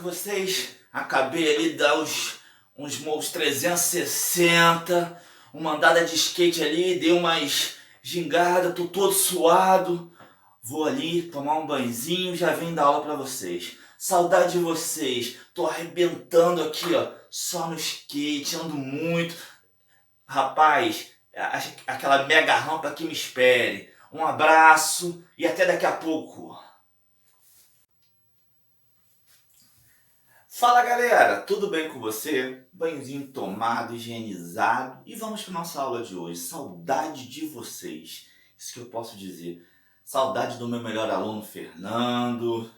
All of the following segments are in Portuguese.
com vocês? Acabei ali de dar uns voos 360, uma andada de skate ali, dei umas gingadas, tô todo suado. Vou ali tomar um banhozinho, já venho dar aula pra vocês. Saudade de vocês, tô arrebentando aqui, ó, só no skate, ando muito. Rapaz, aquela mega rampa que me espere. Um abraço e até daqui a pouco. Fala galera, tudo bem com você? Banhozinho tomado, higienizado e vamos para nossa aula de hoje. Saudade de vocês, isso que eu posso dizer. Saudade do meu melhor aluno Fernando,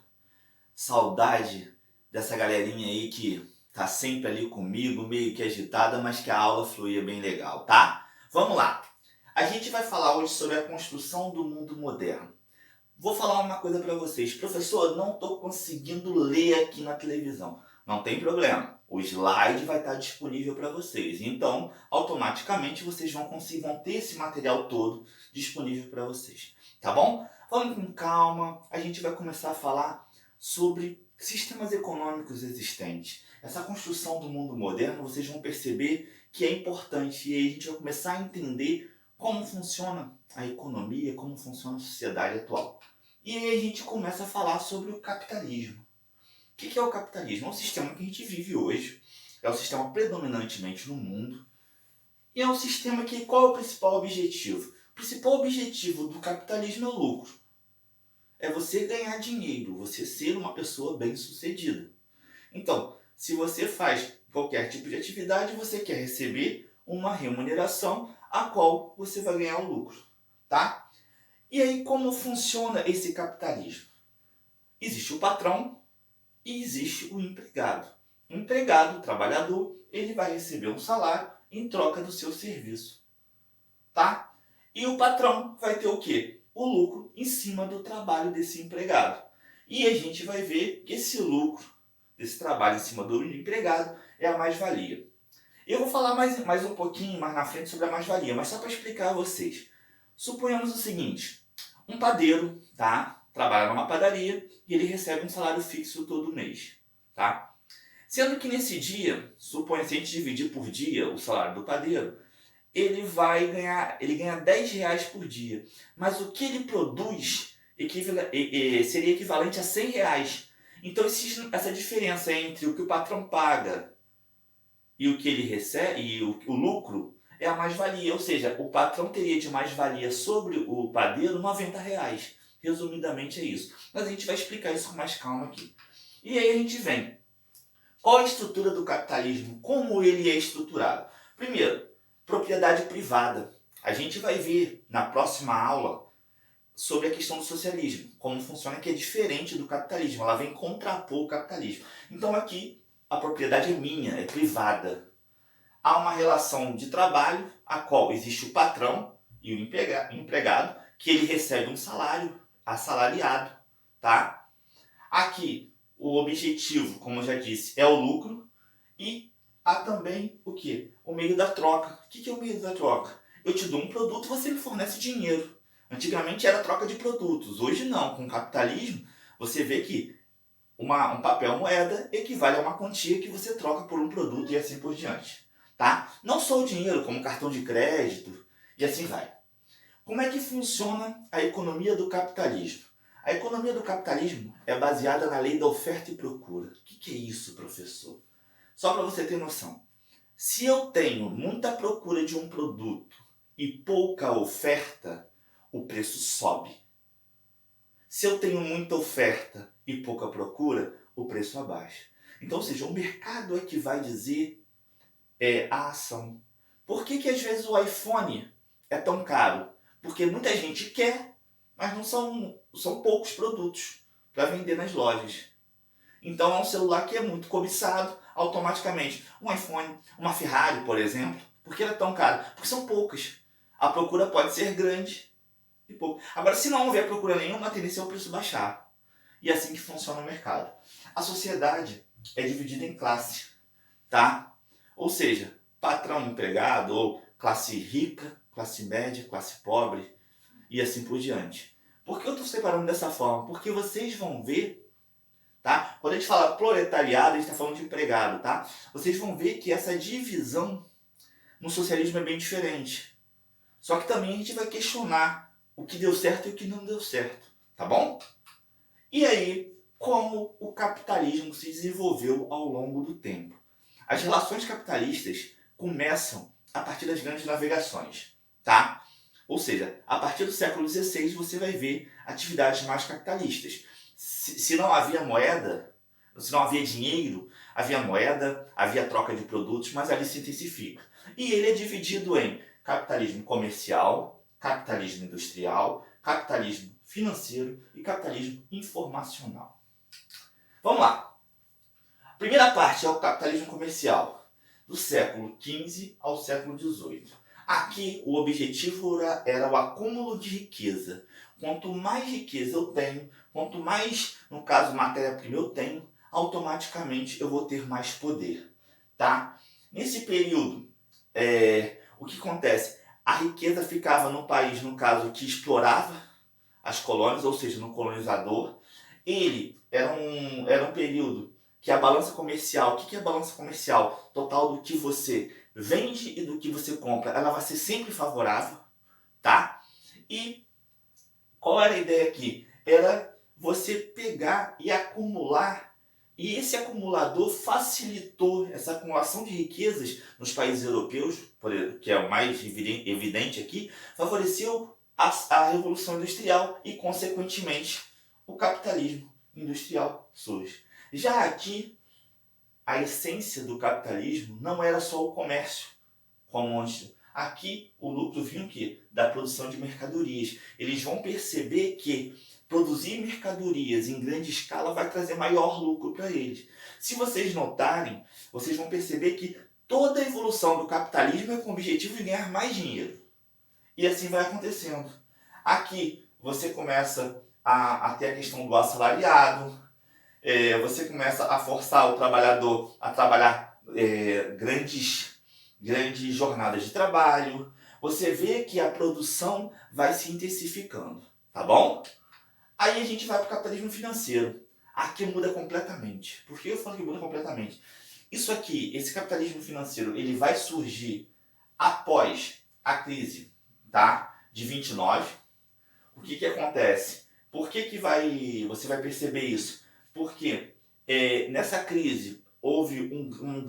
saudade dessa galerinha aí que tá sempre ali comigo, meio que agitada, mas que a aula fluía bem legal, tá? Vamos lá, a gente vai falar hoje sobre a construção do mundo moderno. Vou falar uma coisa para vocês. Professor, não estou conseguindo ler aqui na televisão. Não tem problema. O slide vai estar disponível para vocês. Então, automaticamente, vocês vão ter esse material todo disponível para vocês. Tá bom? Vamos com calma. A gente vai começar a falar sobre sistemas econômicos existentes. Essa construção do mundo moderno, vocês vão perceber que é importante. E aí a gente vai começar a entender como funciona a economia, como funciona a sociedade atual. E aí a gente começa a falar sobre o capitalismo. O que é o capitalismo? É um sistema que a gente vive hoje, é o sistema predominantemente no mundo, e é um sistema que, qual é o principal objetivo? O principal objetivo do capitalismo é o lucro. É você ganhar dinheiro, você ser uma pessoa bem-sucedida. Então, se você faz qualquer tipo de atividade, você quer receber uma remuneração a qual você vai ganhar o lucro, tá? E aí, como funciona esse capitalismo? Existe o patrão e existe o empregado. O empregado, o trabalhador, ele vai receber um salário em troca do seu serviço, tá? E o patrão vai ter o quê? O lucro em cima do trabalho desse empregado. E a gente vai ver que esse lucro, desse trabalho em cima do empregado, é a mais-valia. Eu vou falar mais um pouquinho mais na frente sobre a mais-valia, mas só para explicar a vocês. Suponhamos o seguinte. Um padeiro, tá? Trabalha numa padaria e ele recebe um salário fixo todo mês, tá? Sendo que nesse dia, suponha se a gente dividir por dia o salário do padeiro, ele ganha 10 reais por dia. Mas o que ele produz seria equivalente a 100 reais. Então essa diferença entre o que o patrão paga e o que ele recebe, e o lucro, é a mais-valia. Ou seja, o patrão teria de mais-valia sobre o padeiro 90 reais. Resumidamente é isso. Mas a gente vai explicar isso com mais calma aqui. E aí a gente vem. Qual a estrutura do capitalismo? Como ele é estruturado? Primeiro, propriedade privada. A gente vai ver na próxima aula sobre a questão do socialismo. Como funciona, que é diferente do capitalismo. Ela vem contrapor o capitalismo. Então aqui a propriedade é minha, é privada. Há uma relação de trabalho, a qual existe o patrão e o empregado, que ele recebe um salário assalariado, tá? Aqui, o objetivo, como eu já disse, é o lucro, e há também o quê? O meio da troca. O que é o meio da troca? Eu te dou um produto, você me fornece dinheiro. Antigamente era troca de produtos, hoje não. Com o capitalismo, você vê que um papel moeda equivale a uma quantia que você troca por um produto e assim por diante. Tá? Não só o dinheiro, como cartão de crédito e assim vai. Como é que funciona a economia do capitalismo? A economia do capitalismo é baseada na lei da oferta e procura. O que é isso, professor? Só para você ter noção. Se eu tenho muita procura de um produto e pouca oferta, o preço sobe. Se eu tenho muita oferta e pouca procura, o preço abaixa. Então, ou seja, o mercado é que vai dizer a ação. Por que às vezes o iPhone é tão caro? Porque muita gente quer, mas não são poucos produtos para vender nas lojas. Então é um celular que é muito cobiçado automaticamente. Um iPhone, uma Ferrari, por exemplo. Por que ela é tão cara? Porque são poucas. A procura pode ser grande e pouco. Agora, se não houver procura nenhuma, a tendência é o preço baixar. E é assim que funciona o mercado. A sociedade é dividida em classes, tá? Ou seja, patrão, empregado, ou classe rica, classe média, classe pobre e assim por diante. Por que eu estou separando dessa forma? Porque vocês vão ver tá? Quando a gente fala proletariado, a gente está falando de empregado, tá? Vocês vão ver que essa divisão no socialismo é bem diferente. Só que também a gente vai questionar o que deu certo e o que não deu certo, tá bom? E aí, como o capitalismo se desenvolveu ao longo do tempo? As relações capitalistas começam a partir das grandes navegações, tá? Ou seja, a partir do século XVI você vai ver atividades mais capitalistas. Se não havia moeda, se não havia dinheiro, havia moeda, havia troca de produtos, mas ali se intensifica. E ele é dividido em capitalismo comercial, capitalismo industrial, capitalismo financeiro e capitalismo informacional. Vamos lá. A primeira parte é o capitalismo comercial, do século XV ao século XVIII. Aqui o objetivo era o acúmulo de riqueza. Quanto mais riqueza eu tenho, quanto mais, no caso, matéria-prima eu tenho, automaticamente eu vou ter mais poder. Tá? Nesse período, o que acontece? A riqueza ficava no país, no caso, que explorava as colônias, ou seja, no colonizador. Ele era um período que a balança comercial, o que é a balança comercial? Total do que você vende e do que você compra, ela vai ser sempre favorável, tá? E qual era a ideia aqui? Era você pegar e acumular, e esse acumulador facilitou essa acumulação de riquezas nos países europeus, que é o mais evidente aqui, favoreceu a Revolução Industrial e, consequentemente, o capitalismo industrial surge. Já aqui, a essência do capitalismo não era só o comércio, como antes. Aqui, o lucro vinha o quê? Da produção de mercadorias. Eles vão perceber que produzir mercadorias em grande escala vai trazer maior lucro para eles. Se vocês notarem, vocês vão perceber que toda a evolução do capitalismo é com o objetivo de ganhar mais dinheiro. E assim vai acontecendo. Aqui, você começa a ter a questão do assalariado, você começa a forçar o trabalhador a trabalhar grandes jornadas de trabalho. Você vê que a produção vai se intensificando, tá bom? Aí a gente vai para o capitalismo financeiro. Aqui muda completamente. Por que eu falo que muda completamente? Isso aqui, esse capitalismo financeiro, ele vai surgir após a crise, tá? De 29. O que acontece? Por que você vai perceber isso? Porque nessa crise houve um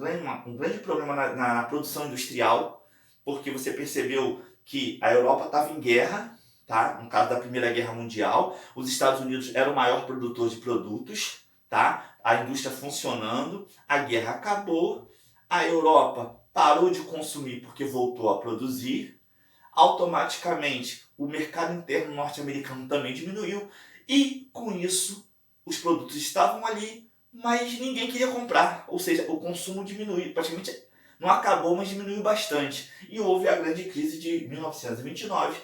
grande problema na produção industrial, porque você percebeu que a Europa estava em guerra, tá? No caso da Primeira Guerra Mundial, os Estados Unidos era o maior produtor de produtos, tá? A indústria funcionando, a guerra acabou, a Europa parou de consumir porque voltou a produzir, automaticamente o mercado interno norte-americano também diminuiu e, com isso, os produtos estavam ali, mas ninguém queria comprar, ou seja, o consumo diminuiu, praticamente não acabou, mas diminuiu bastante. E houve a grande crise de 1929,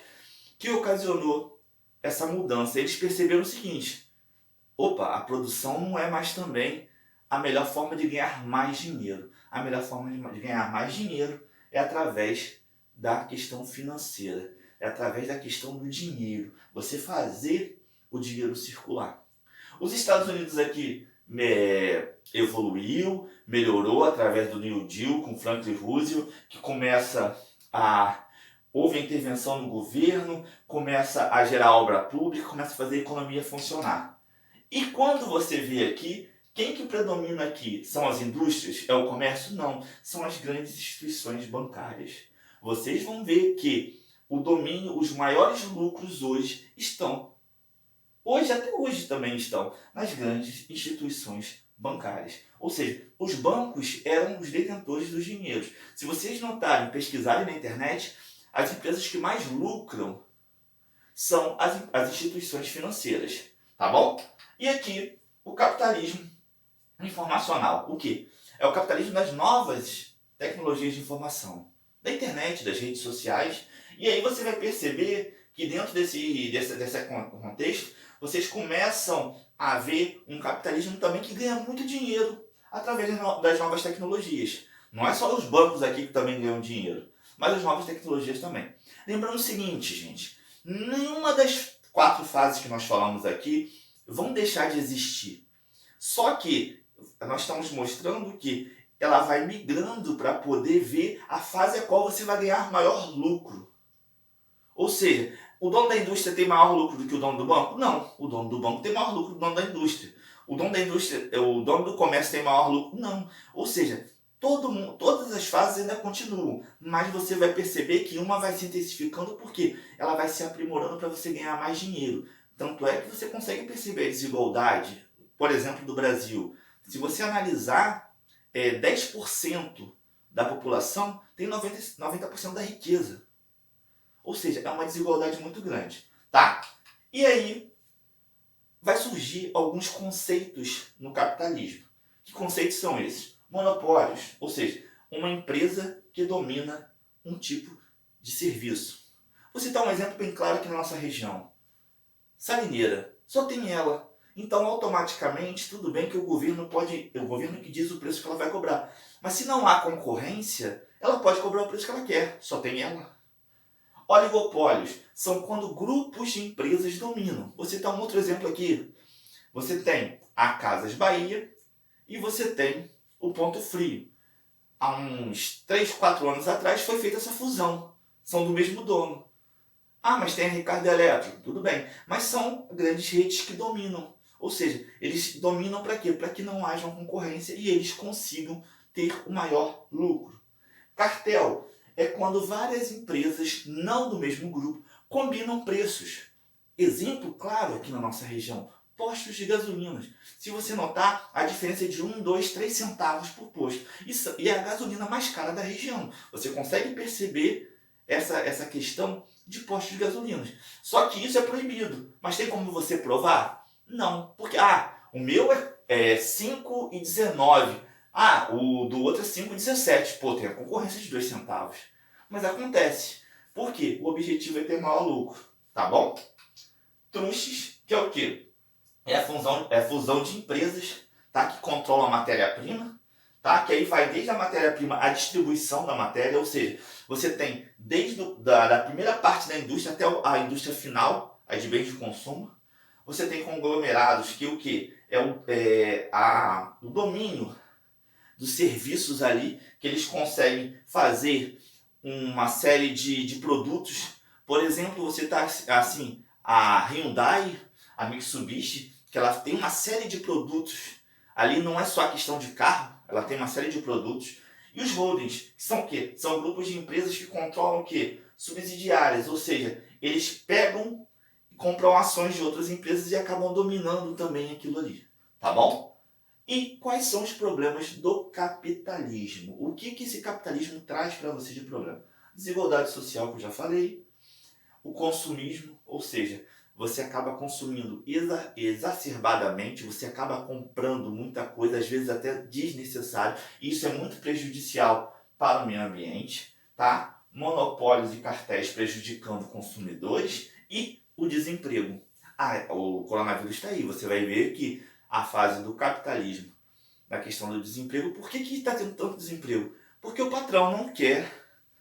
que ocasionou essa mudança. Eles perceberam o seguinte: opa, a produção não é mais também a melhor forma de ganhar mais dinheiro. A melhor forma de ganhar mais dinheiro é através da questão financeira, é através da questão do dinheiro, você fazer o dinheiro circular. Os Estados Unidos aqui evoluiu, melhorou através do New Deal com Franklin Roosevelt, que houve a intervenção no governo, começa a gerar obra pública, começa a fazer a economia funcionar. E quando você vê aqui, quem que predomina aqui? São as indústrias? É o comércio? Não, são as grandes instituições bancárias. Vocês vão ver que o domínio, os maiores lucros hoje estão, até hoje também estão, nas grandes instituições bancárias. Ou seja, os bancos eram os detentores dos dinheiros. Se vocês notarem, pesquisarem na internet, as empresas que mais lucram são as instituições financeiras, tá bom? E aqui, o capitalismo informacional. O quê? É o capitalismo das novas tecnologias de informação, da internet, das redes sociais. E aí você vai perceber que dentro desse contexto, vocês começam a ver um capitalismo também que ganha muito dinheiro através das novas tecnologias. Não é só os bancos aqui que também ganham dinheiro, mas as novas tecnologias também. Lembrando o seguinte, gente, nenhuma das 4 fases que nós falamos aqui vão deixar de existir. Só que nós estamos mostrando que ela vai migrando para poder ver a fase a qual você vai ganhar maior lucro. Ou seja, o dono da indústria tem maior lucro do que o dono do banco? Não, o dono do banco tem maior lucro do que o dono da indústria. O dono da indústria, o dono do comércio tem maior lucro? Não. Ou seja, todo mundo, todas as fases ainda continuam, mas você vai perceber que uma vai se intensificando porque ela vai se aprimorando para você ganhar mais dinheiro. Tanto é que você consegue perceber a desigualdade, por exemplo, do Brasil. Se você analisar, 10% da população tem 90% da riqueza. Ou seja, é uma desigualdade muito grande, tá? E aí vai surgir alguns conceitos no capitalismo. Que conceitos são esses? Monopólios, ou seja, uma empresa que domina um tipo de serviço. Vou citar um exemplo bem claro aqui na nossa região. Salineira, só tem ela. Então, automaticamente, tudo bem que o governo que diz o preço que ela vai cobrar. Mas se não há concorrência, ela pode cobrar o preço que ela quer, só tem ela. Oligopólios são quando grupos de empresas dominam. Vou citar um outro exemplo aqui. Você tem a Casas Bahia e você tem o Ponto Frio. Há uns 3, 4 anos atrás foi feita essa fusão. São do mesmo dono. Ah, mas tem a Ricardo Eletro. Tudo bem. Mas são grandes redes que dominam. Ou seja, eles dominam para quê? Para que não haja uma concorrência e eles consigam ter o maior lucro. Cartel é quando várias empresas, não do mesmo grupo, combinam preços. Exemplo claro aqui na nossa região, postos de gasolina. Se você notar, a diferença é de 1, 2, 3 centavos por posto. Isso, e é a gasolina mais cara da região. Você consegue perceber essa questão de postos de gasolina. Só que isso é proibido. Mas tem como você provar? Não. Porque, o meu é 5,19. O do outro é 5,17. Pô, tem a concorrência de 2 centavos. Mas acontece. Por quê? O objetivo é ter maior lucro. Tá bom? Trustes, que é o quê? É a fusão de empresas, tá? Que controlam a matéria-prima. Tá? Que aí vai desde a matéria-prima à distribuição da matéria. Ou seja, você tem desde da primeira parte da indústria até a indústria final, a de bens de consumo. Você tem conglomerados, que o quê? O domínio dos serviços ali, que eles conseguem fazer uma série de produtos. Por exemplo, você está assim, a Hyundai, a Mitsubishi, que ela tem uma série de produtos. Ali não é só a questão de carro, ela tem uma série de produtos. E os holdings, que são o quê? São grupos de empresas que controlam o quê? Subsidiárias, ou seja, eles pegam e compram ações de outras empresas e acabam dominando também aquilo ali. Tá bom? E quais são os problemas do capitalismo? O que esse capitalismo traz para você de problema? Desigualdade social, que eu já falei. O consumismo, ou seja, você acaba consumindo exacerbadamente, você acaba comprando muita coisa, às vezes até desnecessário. E isso é muito prejudicial para o meio ambiente, tá? Monopólios e cartéis prejudicando consumidores e o desemprego. O coronavírus está aí, você vai ver que a fase do capitalismo, da questão do desemprego. Por que está tendo tanto desemprego? Porque o patrão não quer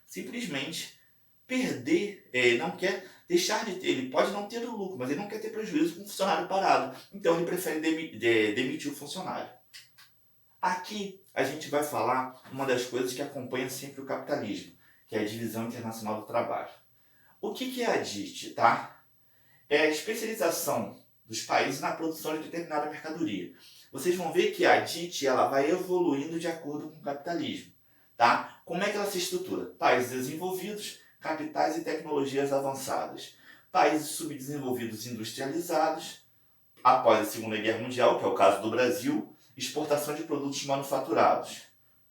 simplesmente perder, não quer deixar de ter, ele pode não ter o lucro, mas ele não quer ter prejuízo com o funcionário parado. Então ele prefere demitir o funcionário. Aqui a gente vai falar uma das coisas que acompanha sempre o capitalismo, que é a divisão internacional do trabalho. O que é a DIT, tá? É a especialização dos países na produção de determinada mercadoria. Vocês vão ver que a DIT ela vai evoluindo de acordo com o capitalismo. Tá? Como é que ela se estrutura? Países desenvolvidos, capitais e tecnologias avançadas. Países subdesenvolvidos industrializados, após a Segunda Guerra Mundial, que é o caso do Brasil, exportação de produtos manufaturados.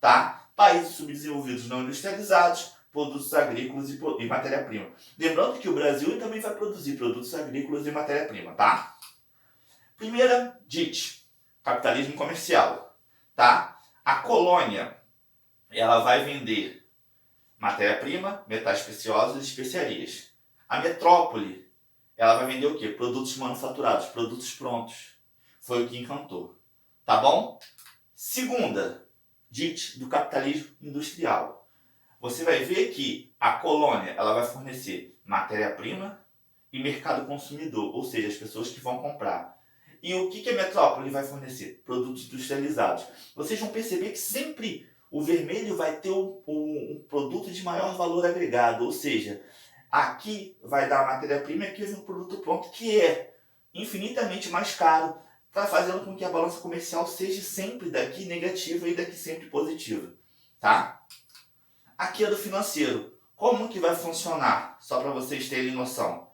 Tá? Países subdesenvolvidos não industrializados, produtos agrícolas e matéria-prima. Lembrando que o Brasil também vai produzir produtos agrícolas e matéria-prima, tá? Primeira, DIT, capitalismo comercial, tá? A colônia, ela vai vender matéria-prima, metais preciosos e especiarias. A metrópole, ela vai vender o quê? Produtos manufaturados, produtos prontos. Foi o que encantou, tá bom? Segunda, DIT, do capitalismo industrial. Você vai ver que a colônia ela vai fornecer matéria-prima e mercado consumidor, ou seja, as pessoas que vão comprar. E o que a metrópole vai fornecer? Produtos industrializados. Vocês vão perceber que sempre o vermelho vai ter um produto de maior valor agregado, ou seja, aqui vai dar a matéria-prima e aqui vem um produto pronto que é infinitamente mais caro, para fazendo com que a balança comercial seja sempre daqui negativa e daqui sempre positiva, tá? Aqui é do financeiro. Como que vai funcionar? Só para vocês terem noção.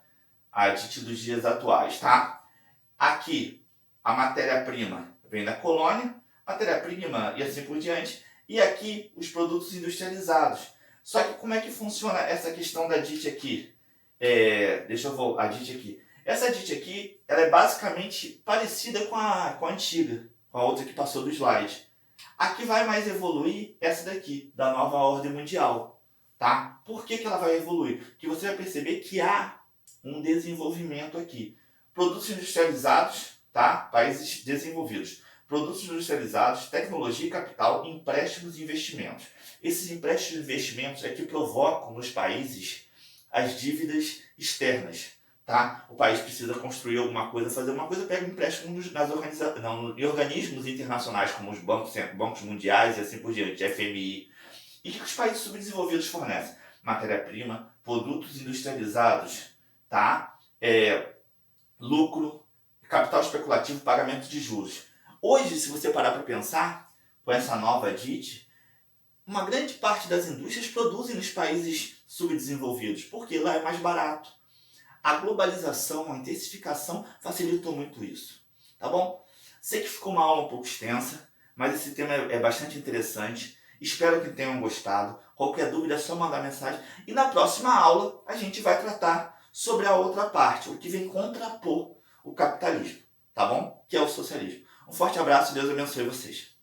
A DIT dos dias atuais, tá? Aqui, a matéria-prima vem da colônia, matéria-prima e assim por diante. E aqui, os produtos industrializados. Só que como é que funciona essa questão da DIT aqui? Deixa eu voltar, a DIT aqui. Essa DIT aqui, ela é basicamente parecida com a antiga, com a outra que passou do slide. Aqui vai mais evoluir essa daqui, da nova ordem mundial, tá? Por que ela vai evoluir? Porque você vai perceber que há um desenvolvimento aqui. Produtos industrializados, tá? Países desenvolvidos. Produtos industrializados, tecnologia e capital, empréstimos e investimentos. Esses empréstimos e investimentos é que provocam nos países as dívidas externas, tá? O país precisa construir alguma coisa, fazer uma coisa, pega um empréstimo em organismos internacionais, como os bancos mundiais e assim por diante, FMI. E o que os países subdesenvolvidos fornecem? Matéria-prima, produtos industrializados, tá? Lucro, capital especulativo, pagamento de juros. Hoje, se você parar para pensar, com essa nova DIT, uma grande parte das indústrias produzem nos países subdesenvolvidos, porque lá é mais barato. A globalização, a intensificação facilitou muito isso, tá bom? Sei que ficou uma aula um pouco extensa, mas esse tema é bastante interessante. Espero que tenham gostado. Qualquer dúvida é só mandar mensagem. E na próxima aula a gente vai tratar sobre a outra parte, o que vem contrapor o capitalismo, tá bom? Que é o socialismo. Um forte abraço e Deus abençoe vocês.